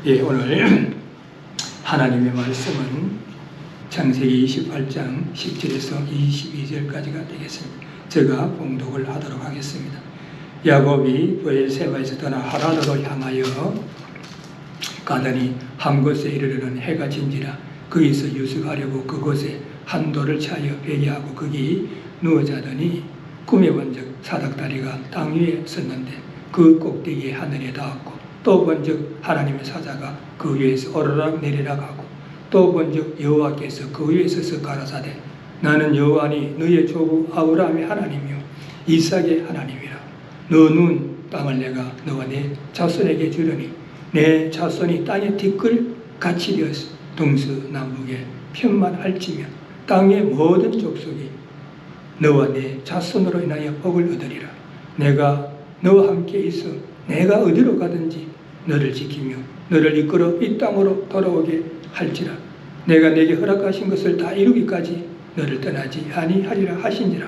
예, 오늘 하나님의 말씀은 창세기 28장 10절에서 22절까지가 되겠습니다. 제가 봉독을 하도록 하겠습니다. 야곱이 브엘세바에서 떠나 하란으로 향하여 가더니 한 곳에 이르러는 해가 진지라 거기서 유숙하려고 그곳에 한 돌을 차여 베개하고 거기 누워 자더니 꿈에 본즉 사닥다리가 땅 위에 섰는데 그 꼭대기에 하늘에 닿았고 또 본즉 하나님의 사자가 그 위에서 오르락 내리락 하고 또 본즉 여호와께서 그 위에 서서 가라사대 나는 여호와니 너의 조부 아브라함의 하나님이요 이삭의 하나님이라. 너 눈 땅을 내가 너와 내 자손에게 주려니 내 자손이 땅의 티끌같이 되어서 동서남북에 편만할지며 땅의 모든 족속이 너와 내 자손으로 인하여 복을 얻으리라. 내가 너와 함께 있어 내가 어디로 가든지 너를 지키며 너를 이끌어 이 땅으로 돌아오게 할지라. 내가 내게 허락하신 것을 다 이루기까지 너를 떠나지 아니하리라 하신지라.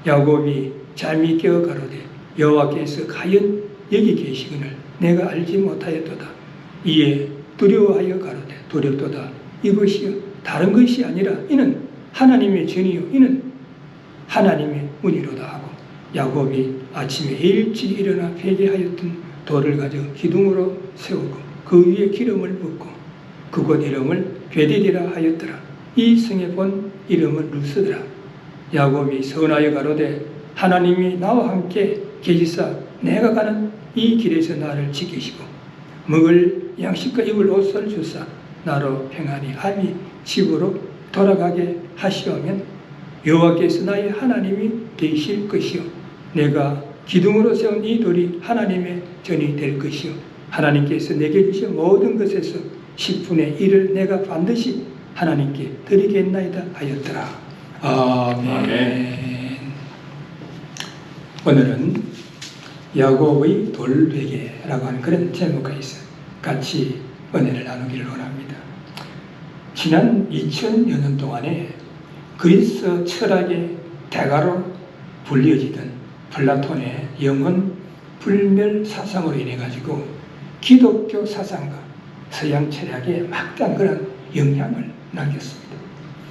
야곱이 잠이 깨어 가로되 여호와께서 과연 여기 계시거늘 내가 알지 못하였도다. 이에 두려워하여 가로되 두렵도다. 이것이요 다른 것이 아니라 이는 하나님의 전이요 이는 하나님의 문이로다 하고 야곱이 아침에 일찍 일어나 베개하였던 돌을 가져 기둥으로 세우고 그 위에 기름을 붓고 그곳 이름을 베델이라 하였더라. 이 성의 본 이름은 루스더라. 야곱이 서운하여 가로되 하나님이 나와 함께 계시사 내가 가는 이 길에서 나를 지키시고 먹을 양식과 입을 옷을 주사 나로 평안히 아비 집으로 돌아가게 하시오면 여호와께서 나의 하나님이 되실 것이요 내가 기둥으로 세운 이 돌이 하나님의 전이 될 것이요 하나님께서 내게 주신 모든 것에서 10분의 1을 내가 반드시 하나님께 드리겠나이다 하였더라. 아멘. 오늘은 야곱의 돌베개라고 하는 그런 제목가 있어요. 같이 은혜를 나누기를 원합니다. 지난 2000여 년 동안에 그리스 철학의 대가로 불려지던 플라톤의 영혼 불멸 사상으로 인해 가지고 기독교 사상과 서양 철학에 막대한 그런 영향을 남겼습니다.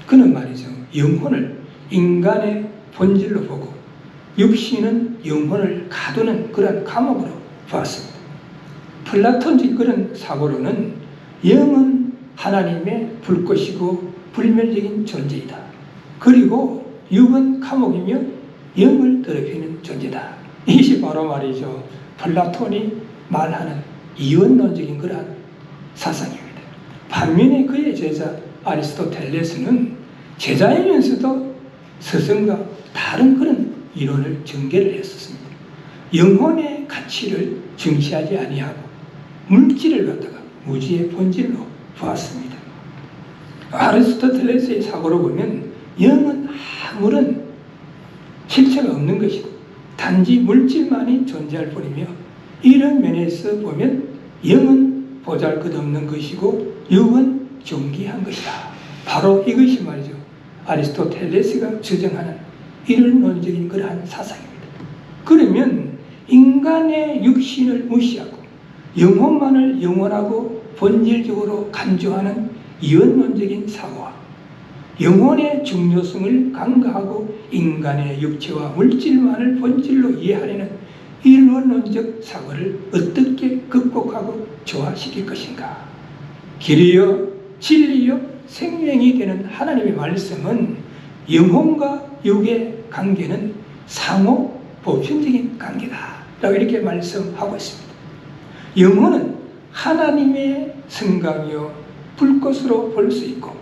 그는 말이죠. 영혼을 인간의 본질로 보고 육신은 영혼을 가두는 그런 감옥으로 보았습니다. 플라톤식 그런 사고로는 영은 하나님의 불꽃이고 불멸적인 존재이다. 그리고 육은 감옥이며 영을 더럽히는 존재다. 이것이 바로 말이죠. 플라톤이 말하는 이원론적인 그러한 사상입니다. 반면에 그의 제자 아리스토텔레스는 제자이면서도 스승과 다른 그런 이론을 전개를 했었습니다. 영혼의 가치를 중시하지 아니하고 물질을 갖다가 무지의 본질로 보았습니다. 아리스토텔레스의 사고로 보면 영은 아무런 실체가 없는 것이고 단지 물질만이 존재할 뿐이며 이런 면에서 보면 영은 보잘것없는 것이고 육은 존귀한 것이다. 바로 이것이 말이죠. 아리스토텔레스가 주장하는 이론론적인 그러한 사상입니다. 그러면 인간의 육신을 무시하고 영혼만을 영원하고 본질적으로 간주하는 이원론적인 사고와 영혼의 중요성을 간과하고 인간의 육체와 물질만을 본질로 이해하려는 이론론적 사고를 어떻게 극복하고 조화시킬 것인가? 길이요 진리요 생명이 되는 하나님의 말씀은 영혼과 육의 관계는 상호 보편적인 관계다 라고 이렇게 말씀하고 있습니다. 영혼은 하나님의 성강이요 불꽃으로 볼 수 있고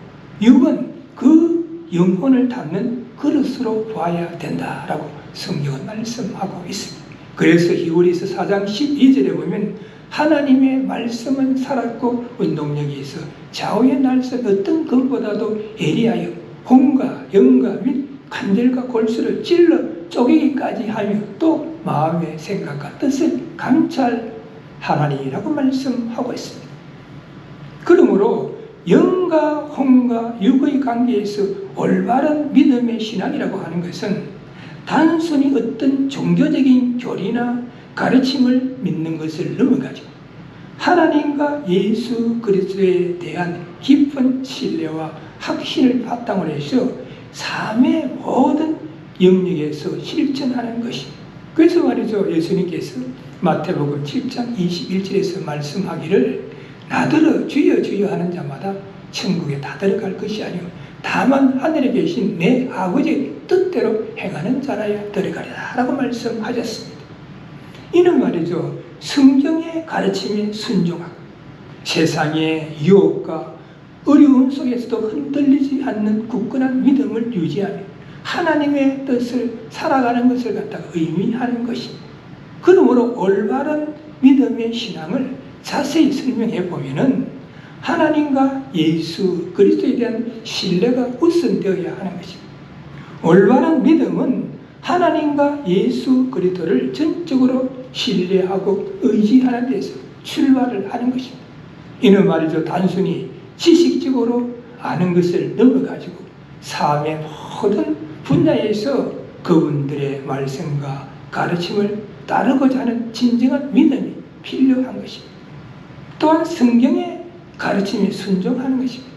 육은 그 영혼을 담는 그릇으로 봐야 된다라고 성경은 말씀하고 있습니다. 그래서 히브리서 4장 12절에 보면 하나님의 말씀은 살았고 운동력이 있어 좌우의 날선 어떤 것보다도 예리하여 혼과 영과 및 관절과 골수를 찔러 쪼개기까지 하며 또 마음의 생각과 뜻을 감찰하나니라고 말씀하고 있습니다. 그러므로 영과 혼과 육의 관계에서 올바른 믿음의 신앙이라고 하는 것은 단순히 어떤 종교적인 교리나 가르침을 믿는 것을 넘어가지고 하나님과 예수 그리스도에 대한 깊은 신뢰와 확신을 바탕으로 해서 삶의 모든 영역에서 실천하는 것입니다. 그래서 말이죠, 예수님께서 마태복음 7장 21절에서 말씀하기를 나더러 주여 주여 하는 자마다 천국에 다 들어갈 것이 아니오 다만 하늘에 계신 내 아버지의 뜻대로 행하는 자라야 들어가리라 라고 말씀하셨습니다. 이는 말이죠, 성경의 가르침에 순종하고 세상의 유혹과 어려움 속에서도 흔들리지 않는 굳건한 믿음을 유지하며 하나님의 뜻을 살아가는 것을 갖다가 의미하는 것입니다. 그러므로 올바른 믿음의 신앙을 자세히 설명해 보면은 하나님과 예수 그리스도에 대한 신뢰가 우선되어야 하는 것입니다. 올바른 믿음은 하나님과 예수 그리스도를 전적으로 신뢰하고 의지하는 데서 출발을 하는 것입니다. 이는 말이죠, 단순히 지식적으로 아는 것을 넘어가지고 삶의 모든 분야에서 그분들의 말씀과 가르침을 따르고자 하는 진정한 믿음이 필요한 것입니다. 또한 성경의 가르침에 순종하는 것입니다.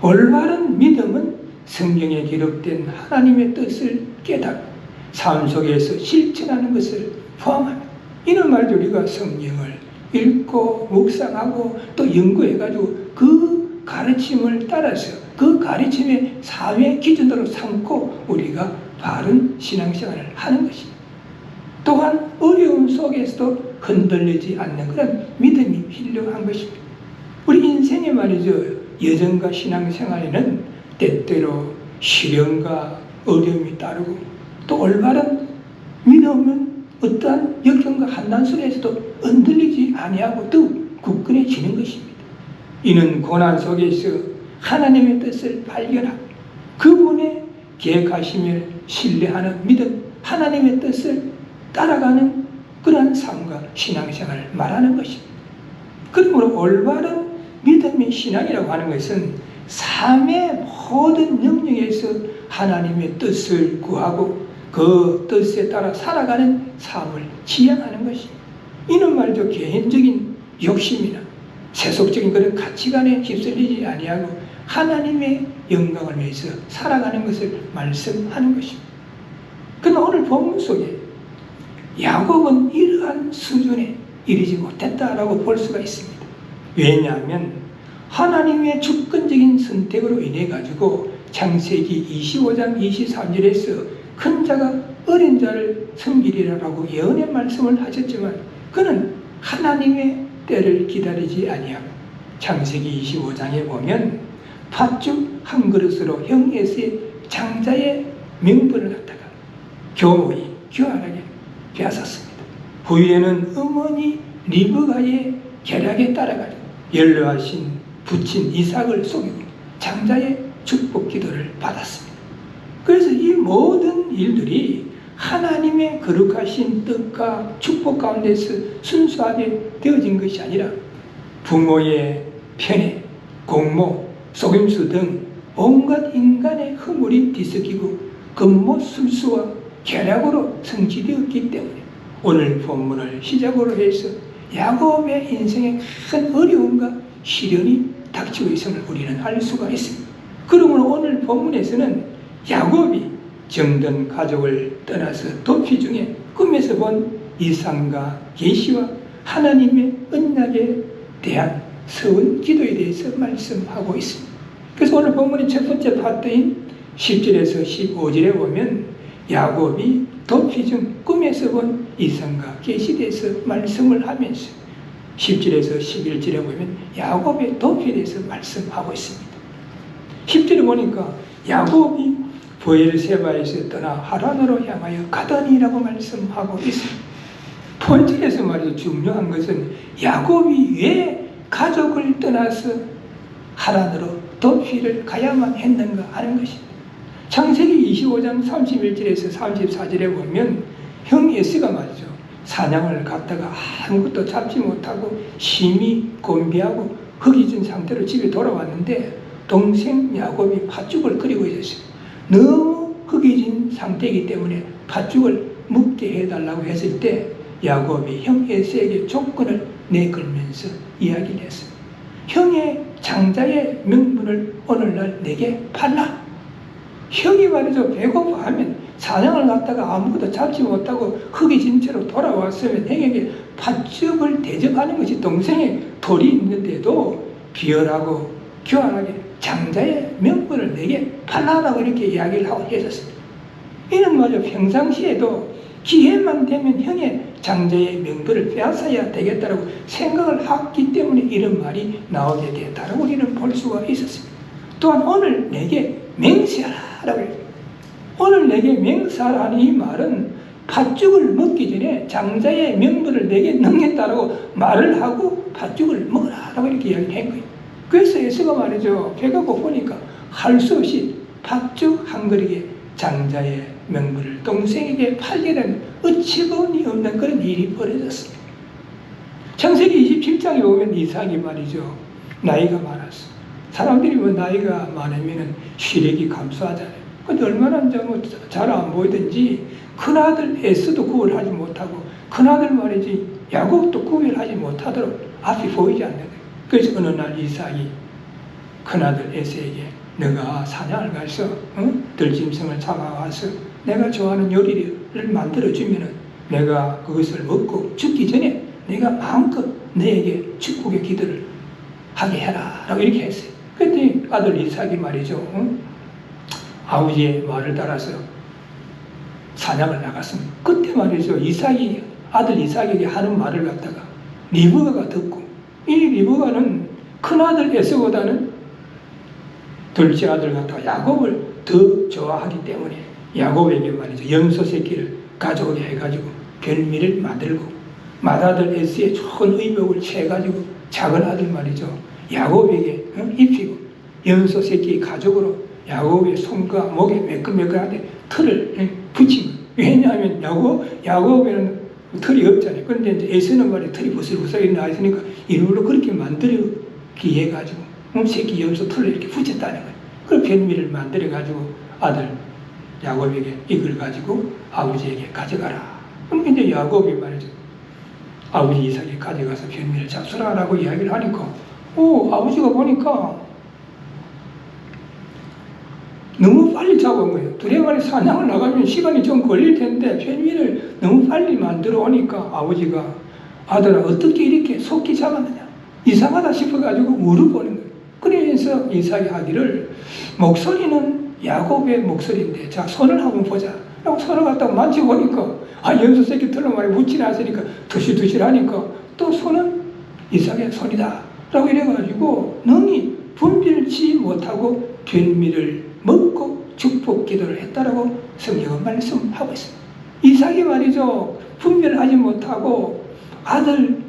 올바른 믿음은 성경에 기록된 하나님의 뜻을 깨닫고 삶 속에서 실천하는 것을 포함합니다. 이는 말이죠, 우리가 성경을 읽고 묵상하고 또 연구해가지고 그 가르침을 따라서 그 가르침의 삶의 기준으로 삼고 우리가 바른 신앙생활을 하는 것입니다. 또한 어려움 속에서도 흔들리지 않는 그런 믿음이 필요한 것입니다. 우리 인생에 말이죠, 여정과 신앙생활에는 때때로 시련과 어려움이 따르고 또 올바른 믿음은 어떠한 역경과 한난 속에서도 흔들리지 아니하고 더욱 굳건해지는 것입니다. 이는 고난 속에서 하나님의 뜻을 발견하고 그분의 계획하심을 신뢰하는 믿음, 하나님의 뜻을 따라가는 그러한 삶과 신앙생활을 말하는 것입니다. 그러므로 올바른 믿음의 신앙이라고 하는 것은 삶의 모든 영역에서 하나님의 뜻을 구하고 그 뜻에 따라 살아가는 삶을 지향하는 것입니다. 이는 말이죠, 개인적인 욕심이나 세속적인 그런 가치관에 휩쓸리지 아니하고 하나님의 영광을 위해서 살아가는 것을 말씀하는 것입니다. 그러나 오늘 본문 속에 야곱은 이러한 수준에 이르지 못했다라고 볼 수가 있습니다. 왜냐하면 하나님의 주권적인 선택으로 인해 가지고 창세기 25장 23절에서 큰 자가 어린 자를 섬기리라라고 예언의 말씀을 하셨지만 그는 하나님의 때를 기다리지 아니하고 창세기 25장에 보면 팥죽 한 그릇으로 형 에서의 장자의 명분을 갖다가 교모히 교활하게 빼앗았습니다. 후에는 어머니 리브가의 계략에 따라가지고 연로하신 부친 이삭을 속이고 장자의 축복 기도를 받았습니다. 그래서 이 모든 일들이 하나님의 거룩하신 뜻과 축복 가운데서 순수하게 되어진 것이 아니라 부모의 편애, 공모, 속임수 등 온갖 인간의 허물이 뒤섞이고 금모술수와 계략으로 성취되었기 때문에 오늘 본문을 시작으로 해서 야곱의 인생에 큰 어려움과 시련이 닥치고 있음을 우리는 알 수가 있습니다. 그러므로 오늘 본문에서는 야곱이 정든 가족을 떠나서 도피 중에 꿈에서 본 이삭과 계시와 하나님의 언약에 대한 서원 기도에 대해서 말씀하고 있습니다. 그래서 오늘 본문의 첫 번째 파트인 10절에서 15절에 보면 야곱이 도피 중 꿈에서 본 이삭과 계시에 대해서 말씀을 하면서 10절에서 11절에 보면 야곱의 도피에 대해서 말씀하고 있습니다. 10절에 보니까 야곱이 브엘세바에서 떠나 하란으로 향하여 가더니라고 말씀하고 있습니다. 본절에서 말이죠, 중요한 것은 야곱이 왜 가족을 떠나서 하란으로 도피를 가야만 했는가 하는 것입니다. 창세기 25장 31절에서 34절에 보면 형 에서가 말이죠, 사냥을 갔다가 아무것도 잡지 못하고 심히 곤비하고 허기진 상태로 집에 돌아왔는데 동생 야곱이 팥죽을 끓이고 있었어요. 너무 허기진 상태이기 때문에 팥죽을 먹게 해달라고 했을 때 야곱이 형 에서에게 조건을 내걸면서 이야기를 했어요. 형의 장자의 명분을 오늘날 내게 팔라. 형이 말이죠, 배고파하면 사냥을 갔다가 아무것도 잡지 못하고 흙이 진 채로 돌아왔으면 형에게 팥죽을 대접하는 것이 동생의 도리 있는데도 비열하고 교활하게 장자의 명분을 내게 팔라라고 이렇게 이야기를 하고 했었습니다. 이는 말이죠, 평상시에도 기회만 되면 형의 장자의 명분을 빼앗아야 되겠다라고 생각을 했기 때문에 이런 말이 나오게 됐다라고 우리는 볼 수가 있었습니다. 또한 오늘 내게 맹세하라라고 해요. 오늘 내게 맹세하라는 이 말은 팥죽을 먹기 전에 장자의 명분을 내게 넘겼다라고 말을 하고 팥죽을 먹으라라고 이렇게 이야기한 거예요. 그래서 에서가 말이죠, 배가 고프니까 할 수 없이 팥죽 한 그릇에 장자의 명분을 동생에게 팔게 되는 어처구니 없는 그런 일이 벌어졌습니다. 창세기 27장에 보면 이삭이 말이죠, 나이가 많았어. 사람들이 뭐 나이가 많으면 시력이 감소하잖아요. 근데 얼마나 잘 안 보이든지 큰아들 에스도 구별하지 못하고 큰아들 말이지 야곱도 구별하지 못하도록 앞이 보이지 않는 거예요. 그래서 어느 날 이삭이 큰아들 에스에게 너가 사냥을 가서 들짐승을 잡아와서 내가 좋아하는 요리를 만들어주면 내가 그것을 먹고 죽기 전에 내가 마음껏 너에게 축복의 기도를 하게 해라 라고 이렇게 했어요. 그랬더니 아들 이삭이 말이죠, 아버지의 말을 따라서 사냥을 나갔습니다. 그때 말이죠, 아들 이삭에게 하는 말을 갖다가 리브가가 듣고, 이 리브가는 큰아들 에서보다는 둘째 아들 갖다가 야곱을 더 좋아하기 때문에 야곱에게 말이죠, 염소 새끼를 가져오게 해가지고 별미를 만들고 맏아들 에스의 좋은 의복을 채가지고 작은 아들 말이죠, 야곱에게 입히고 염소 새끼 가죽으로 야곱의 손과 목에 매끌매끌하게 털을 붙인 거예요. 왜냐하면 야곱에는 털이 없잖아요. 그런데 이제 에서는 말이 털이 부슬부슬하게 나 있으니까 일부러 그렇게 만들기 해가지고 새끼 염소 털을 이렇게 붙였다는 거예요. 그 별미를 만들어가지고 아들 야곱에게 이걸 가지고 아버지에게 가져가라. 그러니까 이제 야곱이 말이죠, 아버지 이삭이 가져가서 별미를 잡수라라고 이야기를 하니까 아버지가 보니까 너무 빨리 잡은 거예요. 두레만에 사냥을 나가면 시간이 좀 걸릴 텐데 별미를 너무 빨리 만들어 오니까 아버지가 아들아 어떻게 이렇게 속히 잡았느냐 이상하다 싶어가지고 물어보는 거예요. 그래서 이삭이 하기를 목소리는 야곱의 목소리인데 자 손을 한번 보자 라고 손을 갖다가 만져보니까 염소 새끼 털로 말이 묻지 않으니까 두실두실하니까 또 손은 이삭의 손이다 라고 이래가지고 능히 분별치 못하고 별미를 먹고 축복 기도를 했다라고 성경은 말씀하고 있습니다. 이삭이 말이죠, 분별하지 못하고 아들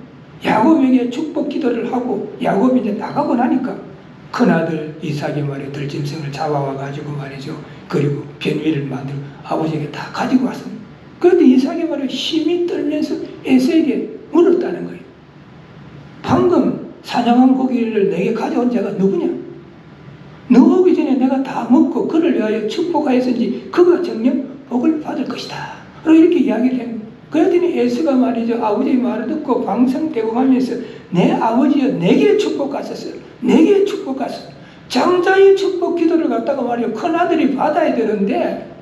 야곱에게 축복 기도를 하고 야곱이 이제 나가고 나니까 큰아들 이삭이 말이죠, 들짐승을 잡아와 가지고 말이죠, 그리고 변위를 만들고 아버지에게 다 가지고 왔습니다. 그런데 이삭이 말이죠, 힘이 떨면서 에서에게 물었다는 거예요. 방금 사냥한 고기를 내게 가져온 자가 누구냐? 너 오기 전에 내가 다 먹고 그를 위하여 축복하였은지 그가 정녕 복을 받을 것이다. 이렇게 이야기를 해요. 그랬더니 에스가 말이죠, 아버지의 말을 듣고 방성되고 하면서 내 아버지여 내게 축복하셨어요. 내게 축복하셨어요. 장자의 축복 기도를 갖다가 말이죠, 큰아들이 받아야 되는데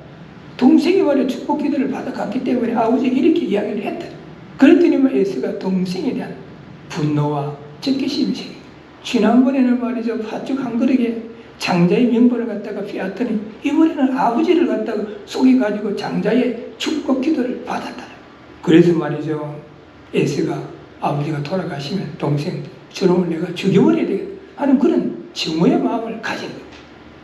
동생이 말이죠, 축복 기도를 받아갔기 때문에 아버지에게 이렇게 이야기를 했다. 그랬더니 에스가 동생에 대한 분노와 적개심이 생겨. 지난번에는 말이죠, 팥죽 한 그릇에 장자의 명분을 갖다가 빼앗더니 이번에는 아버지를 갖다가 속여가지고 장자의 축복 기도를 받았다. 그래서 말이죠, 에스가 아버지가 돌아가시면 동생 저놈을 내가 죽여버려야 되겠다 하는 그런 증오의 마음을 가진 거예요.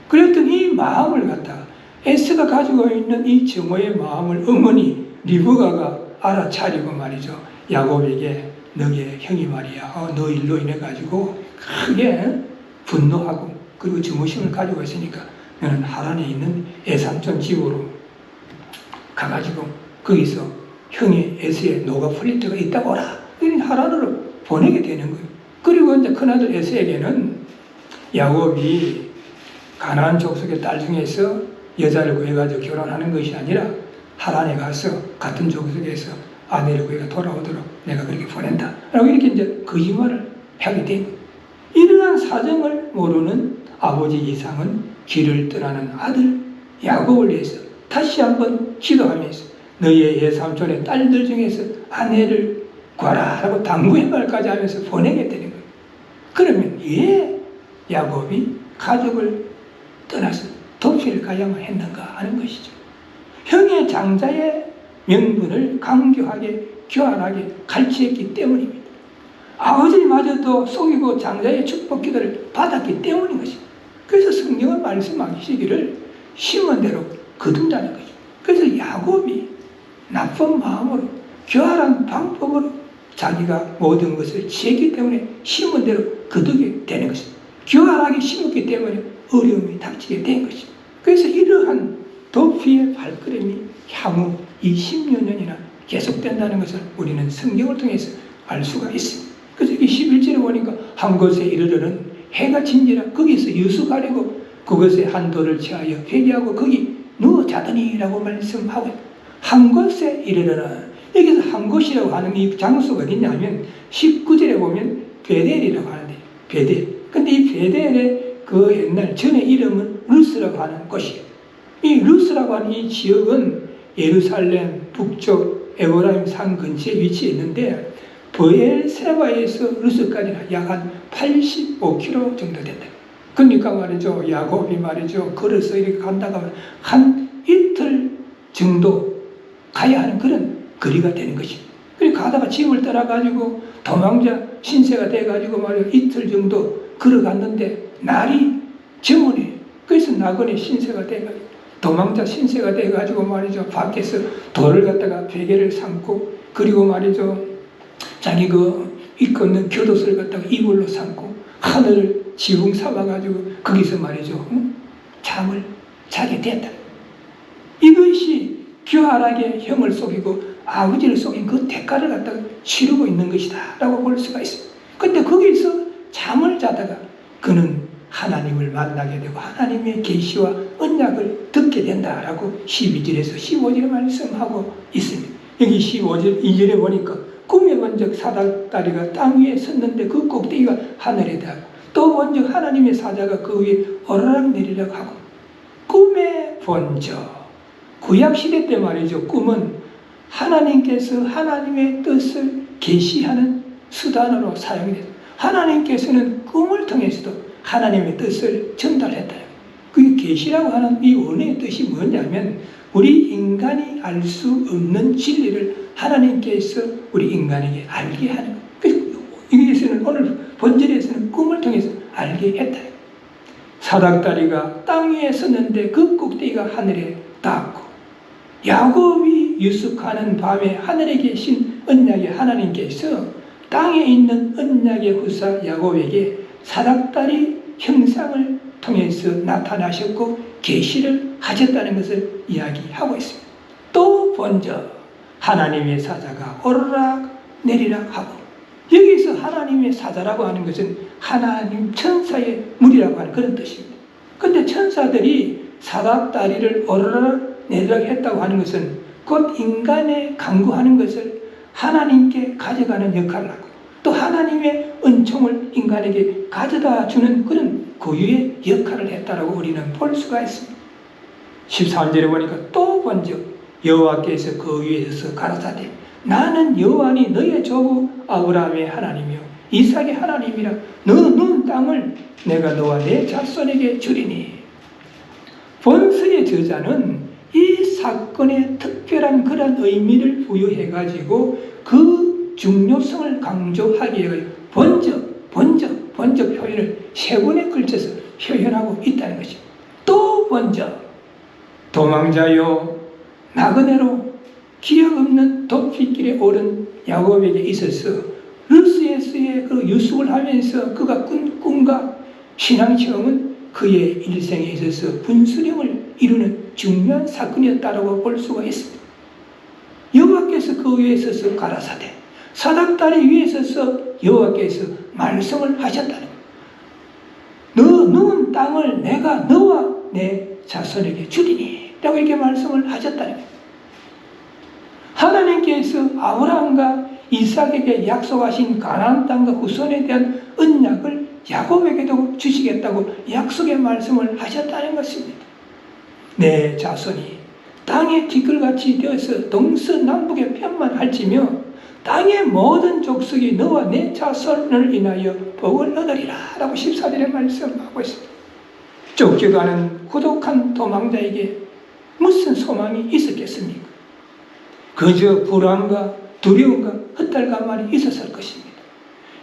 그랬더니 이 마음을 갖다가 에스가 가지고 있는 이 증오의 마음을 어머니 리브가가 알아차리고 말이죠, 야곱에게 너의 형이 말이야 너 일로 인해 가지고 크게 분노하고 그리고 증오심을 가지고 있으니까 너는 하란에 있는 에삼촌 집으로 가가지고 거기서 형이 에서의 노가 풀릴 때가 있다고 오라. 하란으로 보내게 되는 거예요. 그리고 이제 큰아들 에서에게는 야곱이 가나안 족속의 딸 중에서 여자를 구해가지고 결혼하는 것이 아니라 하란에 가서 같은 족속에서 아내를 구해가 돌아오도록 내가 그렇게 보낸다 라고 이렇게 이제 거짓말을 하게 된 거예요. 이러한 사정을 모르는 아버지 이삭은 길을 떠나는 아들 야곱을 위해서 다시 한번 기도하면서 너희의 외삼촌의 딸들 중에서 아내를 구하라 라고 당부의 말까지 하면서 보내게 되는 거예요. 그러면 왜 야곱이 가족을 떠나서 도피를 가야만 했는가 하는 것이죠. 형의 장자의 명분을 강교하게 교활하게 가르치었기 때문입니다. 아버지마저도 속이고 장자의 축복 기도를 받았기 때문인 것입니다. 그래서 성경은 말씀하시기를 심은 대로 거둔다는 거죠. 그래서 야곱이 나쁜 마음으로 교활한 방법으로 자기가 모든 것을 취했기 때문에 심은 대로 거두게 되는 것입니다. 교활하게 심었기 때문에 어려움이 닥치게 된 것입니다. 그래서 이러한 도피의 발걸음이 향후 이 10여 년이나 계속된다는 것을 우리는 성경을 통해서 알 수가 있습니다. 그래서 이 11절에 보니까 한 곳에 이르러는 해가 진지라 거기서 유숙하려고 그것에 한도를 취하여 회개하고 거기 누워 자더니라고 말씀하고 한 곳에 이르러는 여기서 한 곳이라고 하는 이 장소가 어디냐면 19절에 보면 베델이라고 하는데 베델. 근데 이 베델의 그 옛날 전의 이름은 루스라고 하는 곳이에요. 이 루스라고 하는 이 지역은 예루살렘 북쪽 에브라임 산 근처에 위치해 있는데 브엘세바에서 루스까지는 약 한 85km 정도 된다. 그러니까 말이죠. 야곱이 말이죠. 걸어서 이렇게 간다가 한 이틀 정도 가야 하는 그런 거리가 되는 것입니다. 그리고 가다가 집을 떠나가지고 도망자 신세가 돼가지고 말이죠. 이틀 정도 걸어갔는데 날이 저물해. 그래서 나그네 신세가 돼가지고 도망자 신세가 돼가지고 말이죠. 밖에서 돌을 갖다가 베개를 삼고 그리고 말이죠. 자기 입고 있는 겉옷을 갖다가 이불로 삼고 하늘을 지붕 삼아가지고 거기서 말이죠. 잠을 자게 된다. 이것이 교활하게 형을 속이고 아버지를 속인 그 대가를 갖다가 치르고 있는 것이다 라고 볼 수가 있습니다. 근데 거기서 잠을 자다가 그는 하나님을 만나게 되고 하나님의 계시와 언약을 듣게 된다라고 12절에서 15절에 말씀하고 있습니다. 여기 15절 2절에 보니까 꿈에 본적 사닥다리가 땅 위에 섰는데 그 꼭대기가 하늘에 닿고 또 본적 하나님의 사자가 그 위에 오르락 내리락 하고 꿈에 본적 구약시대 때 말이죠. 꿈은 하나님께서 하나님의 뜻을 계시하는 수단으로 사용이 됐습니다. 하나님께서는 꿈을 통해서도 하나님의 뜻을 전달했다. 그게 계시라고 하는 이 원어의 뜻이 뭐냐면 우리 인간이 알 수 없는 진리를 하나님께서 우리 인간에게 알게 하는 거예요. 여기에서는 오늘 본절에서는 꿈을 통해서 알게 했다. 사닥다리가 땅 위에 섰는데 그 꼭대기가 하늘에 닿았고 야곱이 유숙하는 밤에 하늘에 계신 언약의 하나님께서 땅에 있는 언약의 후사 야곱에게 사닥다리 형상을 통해서 나타나셨고 계시를 하셨다는 것을 이야기하고 있습니다. 또 본적 하나님의 사자가 오르락 내리락 하고 여기서 하나님의 사자라고 하는 것은 하나님 천사의 무리라고 하는 그런 뜻입니다. 그런데 천사들이 사닥다리를 오르락 내리락 했다고 하는 것은 곧 인간에 강구하는 것을 하나님께 가져가는 역할을 하고 또 하나님의 은총을 인간에게 가져다 주는 그런 고유의 역할을 했다라고 우리는 볼 수가 있습니다. 13절에 보니까 또 본적 여호와께서 그 위에 서서 가라사대 나는 여호와니 너의 조부 아브라함의 하나님이요 이삭의 하나님이라 너 누운 땅을 내가 너와 내 자손에게 주리니. 본서의 저자는 이 사건에 특별한 그런 의미를 부여해가지고 그 중요성을 강조하기 위해 본적 표현을 세 번에 걸쳐서 표현하고 있다는 것입니다. 또 본적 도망자요 나그네로 기억 없는 도피길에 오른 야곱에게 있어서 루스에서의 그 유숙을 하면서 그가 꾼 꿈과 신앙 체험은 그의 일생에 있어서 분수령을 이루는 중요한 사건이었다고 볼 수가 있습니다. 여호와께서 그 위에 서서 가라사대 사닥다리 위에 서서 여호와께서 말씀을 하셨다는 거예요. 너 누운 땅을 내가 너와 내 자손에게 주리니 라고 이렇게 말씀을 하셨다는 거예요. 하나님께서 아브라함과 이삭에게 약속하신 가나안 땅과 후손에 대한 언약을 야곱에게도 주시겠다고 약속의 말씀을 하셨다는 것입니다. 내 자손이 땅의 티끌같이 되어서 동서남북의 편만 할지며 땅의 모든 족속이 너와 내 자손을 인하여 복을 얻으리라 라고 14절에 말씀하고 있습니다. 쫓겨가는 고독한 도망자에게 무슨 소망이 있었겠습니까? 그저 불안과 두려움과 헛달감만이 있었을 것입니다.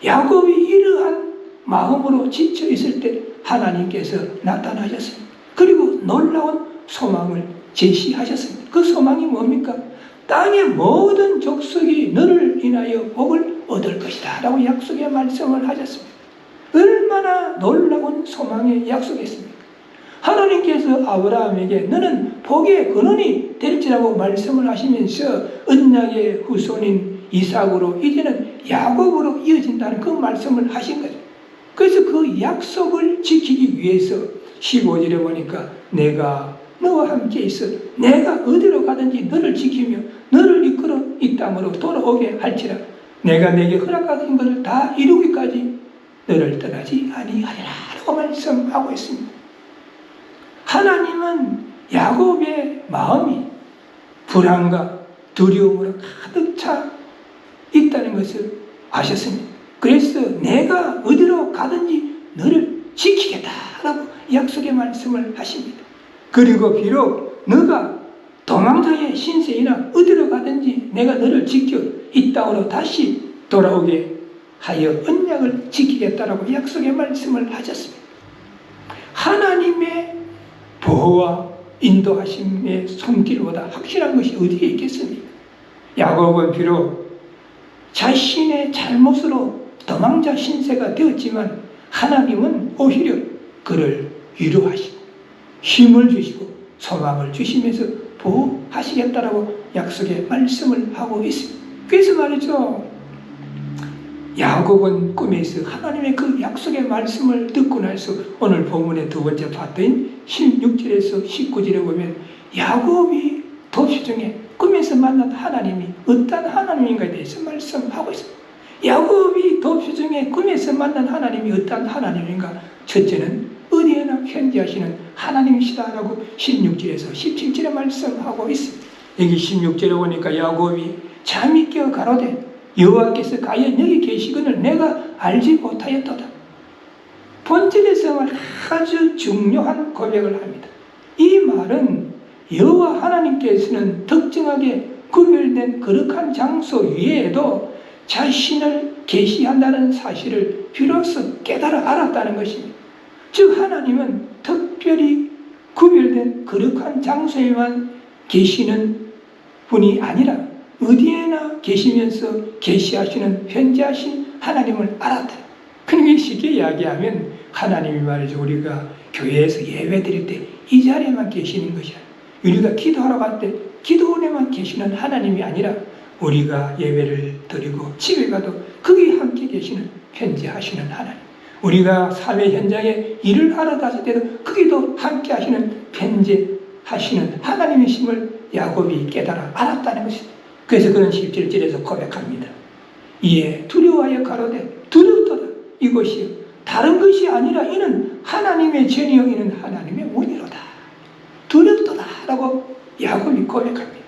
야곱이 이러한 마음으로 지쳐 있을 때 하나님께서 나타나셨습니다. 그리고 놀라운 소망을 제시하셨습니다. 그 소망이 뭡니까? 땅의 모든 족속이 너를 인하여 복을 얻을 것이다 라고 약속의 말씀을 하셨습니다. 얼마나 놀라운 소망의 약속이었습니까? 하나님께서 아브라함에게 너는 복의 근원이 될지라고 말씀을 하시면서 언약의 후손인 이삭으로 이제는 야곱으로 이어진다는 그 말씀을 하신 거죠. 그래서 그 약속을 지키기 위해서 15절에 보니까 내가 너와 함께 있어 내가 어디로 가든지 너를 지키며 너를 이끌어 이 땅으로 돌아오게 할지라 내가 내게 허락하신 것을 다 이루기까지 너를 떠나지 아니하리라 라고 말씀하고 있습니다. 하나님은 야곱의 마음이 불안과 두려움으로 가득 차 있다는 것을 아셨습니다. 그래서 내가 어디로 가든지 너를 지키겠다라고 약속의 말씀을 하십니다. 그리고 비록 너가 도망자의 신세이나 어디로 가든지 내가 너를 지켜 이 땅으로 다시 돌아오게 하여 언약을 지키겠다라고 약속의 말씀을 하셨습니다. 하나님의 보호와 인도하심의 손길보다 확실한 것이 어디에 있겠습니까? 야곱은 비록 자신의 잘못으로 도망자 신세가 되었지만 하나님은 오히려 그를 위로하시고 힘을 주시고 소망을 주시면서 보호하시겠다라고 약속의 말씀을 하고 있습니다. 그래서 말이죠. 야곱은 꿈에서 하나님의 그 약속의 말씀을 듣고 나서 오늘 본문의 두 번째 파트인 16절에서 19절에 보면 야곱이 도시 중에 꿈에서 만난 하나님이 어떤 하나님인가에 대해서 말씀하고 있습니다. 야곱이 도시 중에 꿈에서 만난 하나님이 어떤 하나님인가? 첫째는 어디에나 편지하시는 하나님이시다라고 16절에서 17절에 말씀하고 있습니다. 여기 16절에 보니까 야곱이 잠이 깨어 가로되 여호와께서 과연 여기 계시거늘 내가 알지 못하였도다. 본질에서 아주 중요한 고백을 합니다. 이 말은 여호와 하나님께서는 특정하게 구별된 거룩한 장소 위에도 자신을 계시한다는 사실을 비로소 깨달아 알았다는 것입니다. 즉 하나님은 특별히 구별된 거룩한 장소에만 계시는 분이 아니라 어디에나 계시면서 계시하시는 편지하신 하나님을 알았다. 그러니까 쉽게 이야기하면 하나님이 말이죠. 우리가 교회에서 예배 드릴 때 이 자리에만 계시는 것이 아니라 우리가 기도하러 갈 때 기도원에만 계시는 하나님이 아니라 우리가 예배를 드리고 집에 가도 거기 함께 계시는 편지하시는 하나님, 우리가 삶의 현장에 일을 하러 갔을 때도 거기도 함께 하시는 편지하시는 하나님이심을 야곱이 깨달아 알았다는 것입니다. 그래서 그는 17절에서 고백합니다. 이에 두려워하여 가로되 두렵도다. 이것이요 다른 것이 아니라 이는 하나님의 전이요 이는 하나님의 문이로다. 두렵도다 라고 야곱이 고백합니다.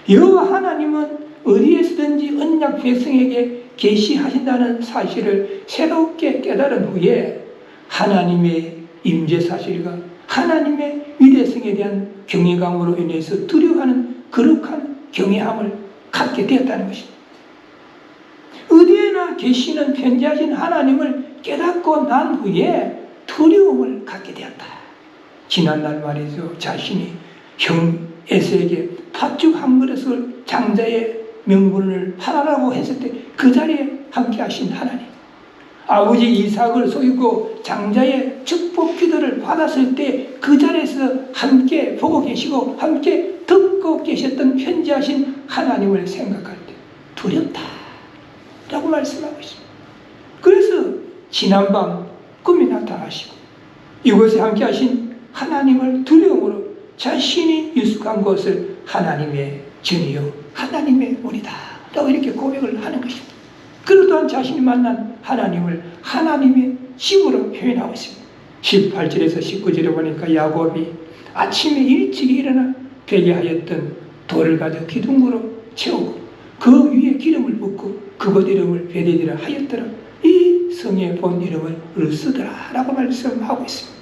여호와 하나님은 어디에서든지 언약 백성에게 계시하신다는 사실을 새롭게 깨달은 후에 하나님의 임재 사실과 하나님의 위대성에 대한 경외감으로 인해서 두려워하는 거룩한 경외함을 갖게 되었다는 것입니다. 어디에나 계시는 편지하신 하나님을 깨닫고 난 후에 두려움을 갖게 되었다. 지난날 말이죠. 자신이 형 에서에게 팥죽 한 그릇을 장자의 명분을 팔아라고 했을 때 그 자리에 함께 하신 하나님, 아버지 이삭을 속이고 장자의 축복 기도를 받았을 때 그 자리에서 함께 보고 계시고 함께 듣고 계셨던 편지하신 하나님을 생각할 때 두렵다 라고 말씀하고 있습니다. 그래서 지난밤 꿈이 나타나시고 이곳에 함께 하신 하나님을 두려움으로 자신이 유숙한 곳을 하나님의 전이요 하나님의 문이다 라고 이렇게 고백을 하는 것입니다. 그리고 또한 자신이 만난 하나님을 하나님의 집으로 표현하고 있습니다. 18절에서 19절에 보니까 야곱이 아침에 일찍 일어나 베개하였던 돌을 가져 기둥으로 채우고 그 위에 기름을 붓고 그곳 이름을 베델이라 하였더라. 이 성의 본 이름을 르스더라 라고 말씀하고 있습니다.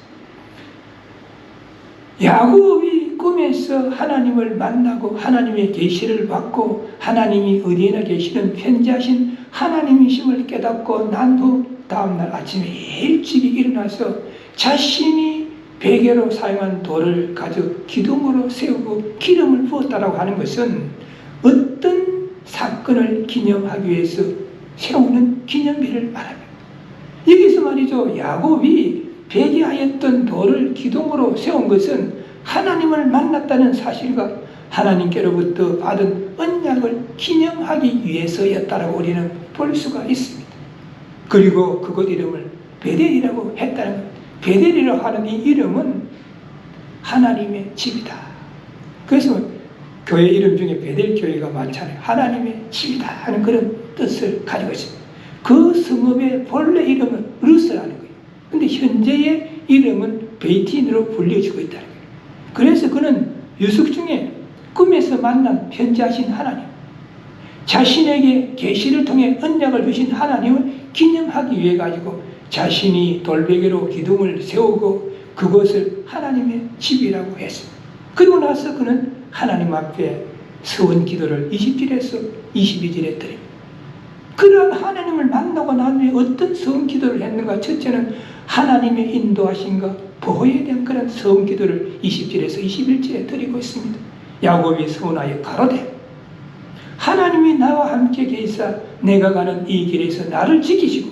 야곱이 꿈에서 하나님을 만나고 하나님의 계시를 받고 하나님이 어디에나 계시는 편지하신 하나님이심을 깨닫고 난 후 다음날 아침에 일찍이 일어나서 자신이 베개로 사용한 돌을 가져 기둥으로 세우고 기름을 부었다라고 하는 것은 어떤 사건을 기념하기 위해서 세우는 기념비를 말합니다. 여기서 말이죠. 야곱이 베개하였던 돌을 기둥으로 세운 것은 하나님을 만났다는 사실과 하나님께로부터 받은 언약을 기념하기 위해서였다라고 우리는 볼 수가 있습니다. 그리고 그곳 이름을 베델이라고 했다는 것. 베델이라고 하는 이 이름은 하나님의 집이다. 그래서 교회 이름 중에 베델 교회가 많잖아요. 하나님의 집이다 하는 그런 뜻을 가지고 있습니다. 그 성읍의 본래 이름은 루스라는 거예요. 근데 현재의 이름은 베이틴으로 불려지고 있다는 거예요. 그래서 그는 유숙 중에 꿈에서 만난 편지하신 하나님, 자신에게 계시를 통해 언약을 주신 하나님을 기념하기 위해 가지고 자신이 돌베개로 기둥을 세우고 그것을 하나님의 집이라고 했습니다. 그리고 나서 그는 하나님 앞에 서원 기도를 20절에서 22절에 드립니다. 그러한 하나님을 만나고 난 후에 어떤 서원 기도를 했는가? 첫째는 하나님의 인도하심과 보호에 대한 그런 서원 기도를 20절에서 21절에 드리고 있습니다. 야곱이 서원하여 가로되 하나님이 나와 함께 계사 내가 가는 이 길에서 나를 지키시고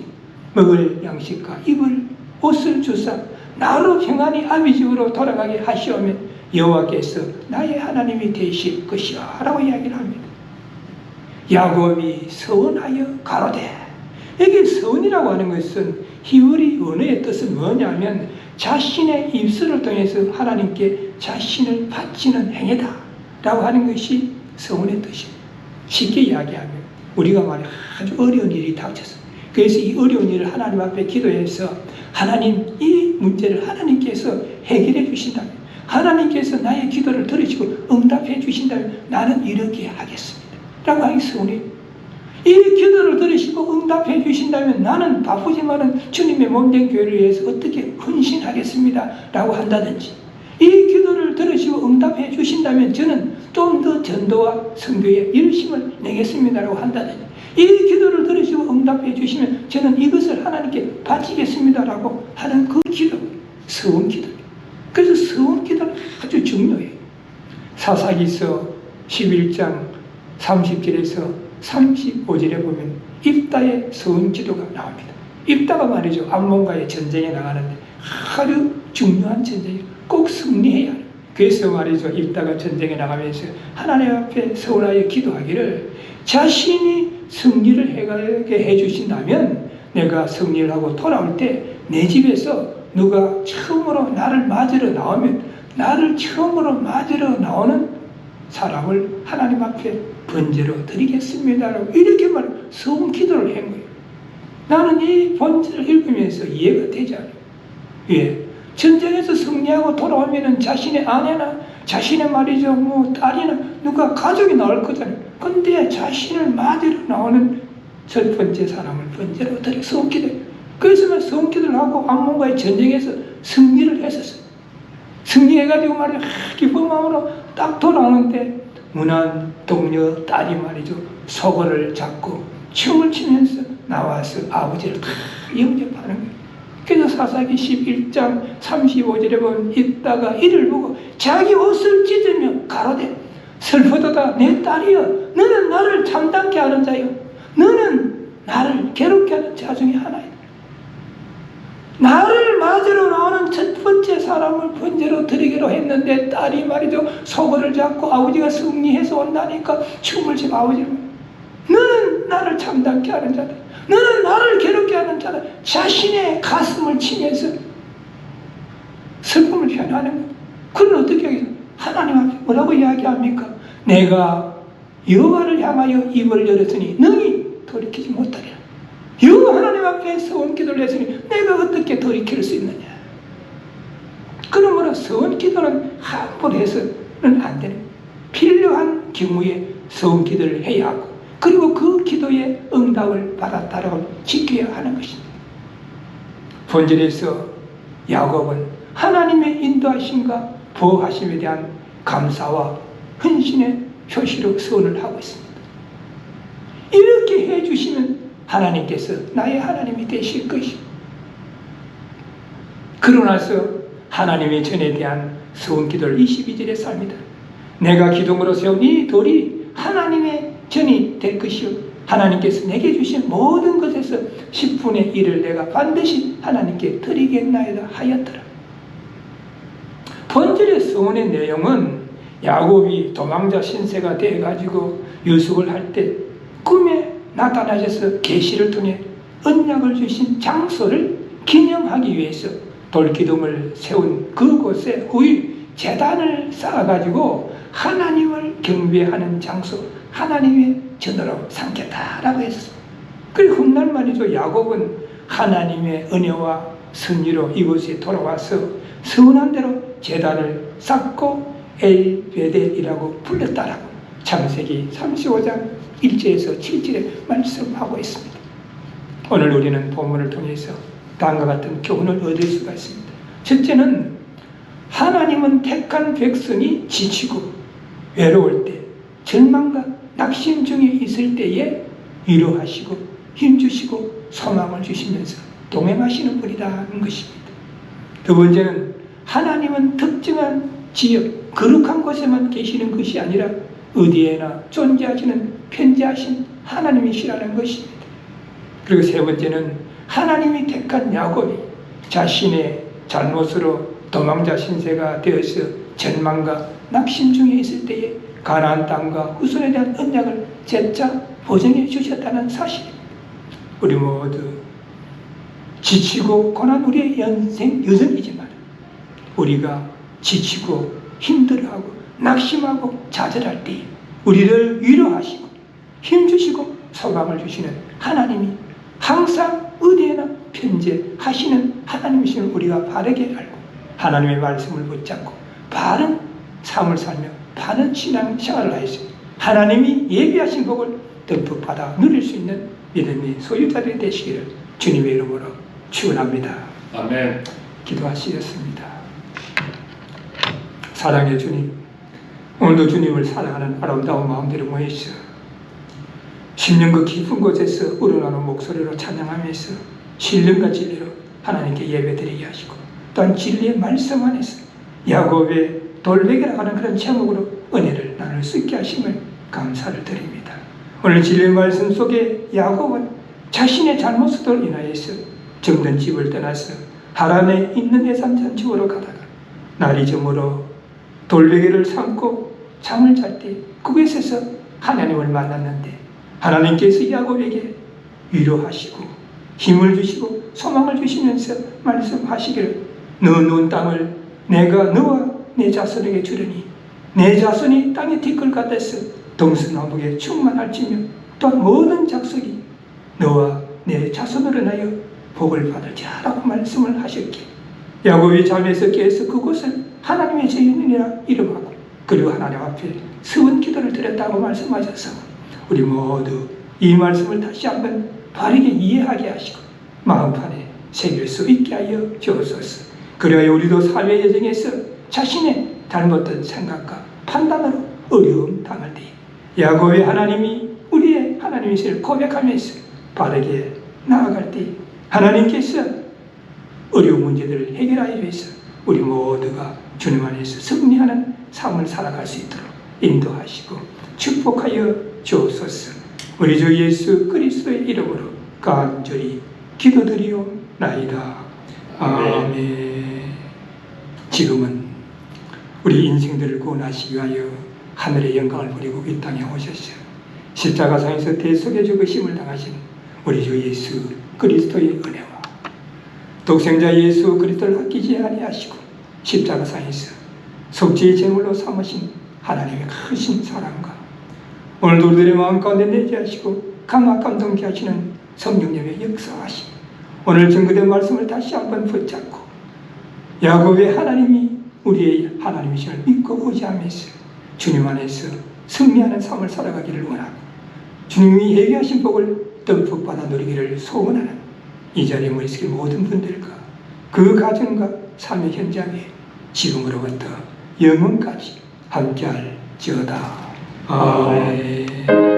먹을 양식과 입을 옷을 주사 나로 평안히 아비 집으로 돌아가게 하시오면 여호와께서 나의 하나님이 되실 것이야 라고 이야기를 합니다. 야곱이 서원하여 가로되, 여기 서원이라고 하는 것은 히브리 언어의 뜻은 뭐냐면 자신의 입술을 통해서 하나님께 자신을 바치는 행위다 라고 하는 것이 서원의 뜻입니다. 쉽게 이야기하면 우리가 말해 아주 어려운 일이 닥쳤어요. 그래서 이 어려운 일을 하나님 앞에 기도해서 하나님 이 문제를 하나님께서 해결해 주신다면, 하나님께서 나의 기도를 들으시고 응답해 주신다면 나는 이렇게 하겠습니다 라고 하기 서운해요. 이 기도를 들으시고 응답해 주신다면 나는 바쁘지만은 주님의 몸된 교회를 위해서 어떻게 헌신하겠습니다 라고 한다든지, 이 기도를 들으시고 응답해 주신다면 저는 좀 더 전도와 선교에 열심을 내겠습니다 라고 한다든지, 이 기도를 들으시고 응답해 주시면 저는 이것을 하나님께 바치겠습니다 라고 하는 그 기도, 서원 기도입니다. 그래서 서원 기도는 아주 중요해요. 사사기서 11장 30절에서 35절에 보면 입다의 서원 기도가 나옵니다. 입다가 말이죠, 암몬과의 전쟁에 나가는데 아주 중요한 전쟁이에요. 꼭 승리해야 해요. 그래서 말이죠, 입다가 전쟁에 나가면서 하나님 앞에 서원하여 기도하기를 자신이 승리를 해가게 해주신다면 내가 승리를 하고 돌아올 때 내 집에서 누가 처음으로 나를 맞으러 나오면 나를 처음으로 맞으러 나오는 사람을 하나님 앞에 번제로 드리겠습니다 이렇게 서원 기도를 한 거예요. 나는 이 본절을 읽으면서 이해가 되지 않아요. 왜? 전쟁에서 승리하고 돌아오면 자신의 아내나 자신의 말이죠, 뭐 딸이나 누가 가족이 나올 거잖아요. 근데 자신을 맞으러 나오는 첫 번째 사람을 번제로 드려 서원 기도. 그래서 서원 기도를 하고 암몬과의 전쟁에서 승리를 했었어요. 승리해가지고 말이죠, 기쁜 마음으로 딱 돌아오는데 문안 동료 딸이 말이죠, 소고를 잡고 춤을 추면서 나와서 아버지를 영접하는 거예요. 그래서 사사기 11장 35절에 보면 있다가 이를 보고 자기 옷을 찢으며 가로되 슬프도다 내 딸이여, 너는 나를 참담케 하는 자여, 너는 나를 괴롭게 하는 자 중에 하나이다. 나를 맞으러 나오는 첫 번째 사람을 번제로 드리기로 했는데 딸이 말이죠, 소고를 잡고 아버지가 승리해서 온다니까 춤을 추고 아버지를, 너는 나를 참담케 하는 자다, 너는 나를 괴롭게 하는 자다. 자신의 가슴을 치면서 슬픔을 표현하는 거예요. 그건 어떻게 하겠어요? 하나님 앞에 뭐라고 이야기합니까? 내가 여호와를 향하여 입을 열었으니 능히 돌이키지 못하리라. 여호와 하나님 앞에 서원 기도를 했으니 내가 어떻게 돌이킬 수 있느냐. 그러므로 서원 기도는 함부로 해서는 안 되는, 필요한 경우에 서원 기도를 해야 하고, 그리고 그 기도에 응답을 받았다라고 지켜야 하는 것입니다. 본절에서 야곱은 하나님의 인도하심과 보호하심에 대한 감사와 헌신의 표시로 서원을 하고 있습니다. 이렇게 해주시면 하나님께서 나의 하나님이 되실 것이고, 그러고 나서 하나님의 전에 대한 서원 기도를 22절에 쌉니다. 내가 기둥으로 세운 이 돌이 하나님의 전이 될 것이요 하나님께서 내게 주신 모든 것에서 10분의 1을 내가 반드시 하나님께 드리겠나이다 하였더라. 본절의 서원의 내용은 야곱이 도망자 신세가 되어가지고 유숙을 할 때 꿈에 나타나셔서 계시를 통해 언약을 주신 장소를 기념하기 위해서 돌기둥을 세운 그곳에 제단을 쌓아가지고 하나님을 경배하는 장소, 하나님의 전으로 삼겠다라고 했었습니다. 그리고 훗날 말이죠. 야곱은 하나님의 은혜와 선의로 이곳에 돌아와서 서운한 대로 제단을 쌓고 엘베델이라고 불렀다라고 창세기 35장 1절에서 7절에 말씀하고 있습니다. 오늘 우리는 본문을 통해서 다음과 같은 교훈을 얻을 수가 있습니다. 첫째는 하나님은 택한 백성이 지치고 외로울 때, 절망과 낙심 중에 있을 때에 위로하시고 힘주시고 소망을 주시면서 동행하시는 분이라는 것입니다. 두 번째는 하나님은 특정한 지역, 거룩한 곳에만 계시는 것이 아니라 어디에나 존재하시는 편재하신 하나님이시라는 것입니다. 그리고 세 번째는 하나님이 택한 야곱이 자신의 잘못으로 도망자 신세가 되어서 절망과 낙심 중에 있을 때에 가나안 땅과 후손에 대한 언약을 재차 보증해 주셨다는 사실입니다. 우리 모두 지치고 고난 우리의 여정이지만 우리가 지치고 힘들어하고 낙심하고 좌절할 때 우리를 위로하시고 힘주시고 소망을 주시는 하나님이 항상 어디에나 편재하시는 하나님이심을 우리가 바르게 알고 하나님의 말씀을 붙잡고 바른 삶을 살며 바른 신앙생활을 하여서 하나님이 예비하신 복을 듬뿍 받아 누릴 수 있는 믿음의 소유자들이 되시기를 주님의 이름으로 축원합니다. 아멘. 기도하시겠습니다. 사랑의 주님, 오늘도 주님을 사랑하는 아름다운 마음대로 모여있어 심령 그 깊은 곳에서 우러나는 목소리로 찬양하면서 신령과 진리로 하나님께 예배드리게 하시고 또한 진리의 말씀 안에서 야곱의 돌베개라 하는 그런 제목으로 은혜를 나눌 수 있게 하심을 감사를 드립니다. 오늘 진리의 말씀 속에 야곱은 자신의 잘못으로 인하여서 정든 집을 떠나서 하란에 있는 해산산 집으로 가다가 날이 저물어 돌베개를 삼고 잠을 잘 때 그곳에서 하나님을 만났는데 하나님께서 야곱에게 위로하시고 힘을 주시고 소망을 주시면서 말씀하시기를 너 누운 땅을 내가 너와 내 자손에게 주려니 내 자손이 땅의 티끌 같아서 동서남북에 충만할지며 또한 모든 작석이 너와 내 자손으로 인하여 복을 받을지라고 말씀을 하셨기에 야곱이 잠에서 깨어서 그곳을 하나님의 죄인이라 이름하고 그리고 하나님 앞에 서원 기도를 드렸다고 말씀하셔서 우리 모두 이 말씀을 다시 한번 바르게 이해하게 하시고 마음판에 새길 수 있게 하여 주옵소서. 그래야 우리도 삶의 여정에서 자신의 잘못된 생각과 판단으로 어려움 당할 때 야곱의 하나님이 우리의 하나님이심을 고백하면서 바르게 나아갈 때 하나님께서 어려운 문제들을 해결하기 위해서 우리 모두가 주님 안에서 승리하는 삶을 살아갈 수 있도록 인도하시고 축복하여 주옵소서. 우리 주 예수 그리스도의 이름으로 간절히 기도드리옵나이다. 아멘. 지금은 우리 인생들을 구원하시기 위하여 하늘의 영광을 부리고 이 땅에 오셨어요. 십자가상에서 대속의 죽으심을 당하신 우리 주 예수 그리스도의 은혜와 독생자 예수 그리스도를 아끼지 아니하시고 십자가상에서 속죄의 제물로 삼으신 하나님의 크신 사랑과 오늘도 우리들의 마음 가운데 내재하시고 강화 감동케 하시는 성령님의 역사하시고 오늘 증거된 말씀을 다시 한번 붙잡고 야곱의 하나님이 우리의 하나님이심을 믿고 의지하면서 주님 안에서 승리하는 삶을 살아가기를 원하고 주님이 예비하신 복을 듬뿍 받아 누리기를 소원하는 이 자리에 모이신 모든 분들과 그 가정과 삶의 현장에 지금으로부터 영원까지 함께할지어다. 아멘.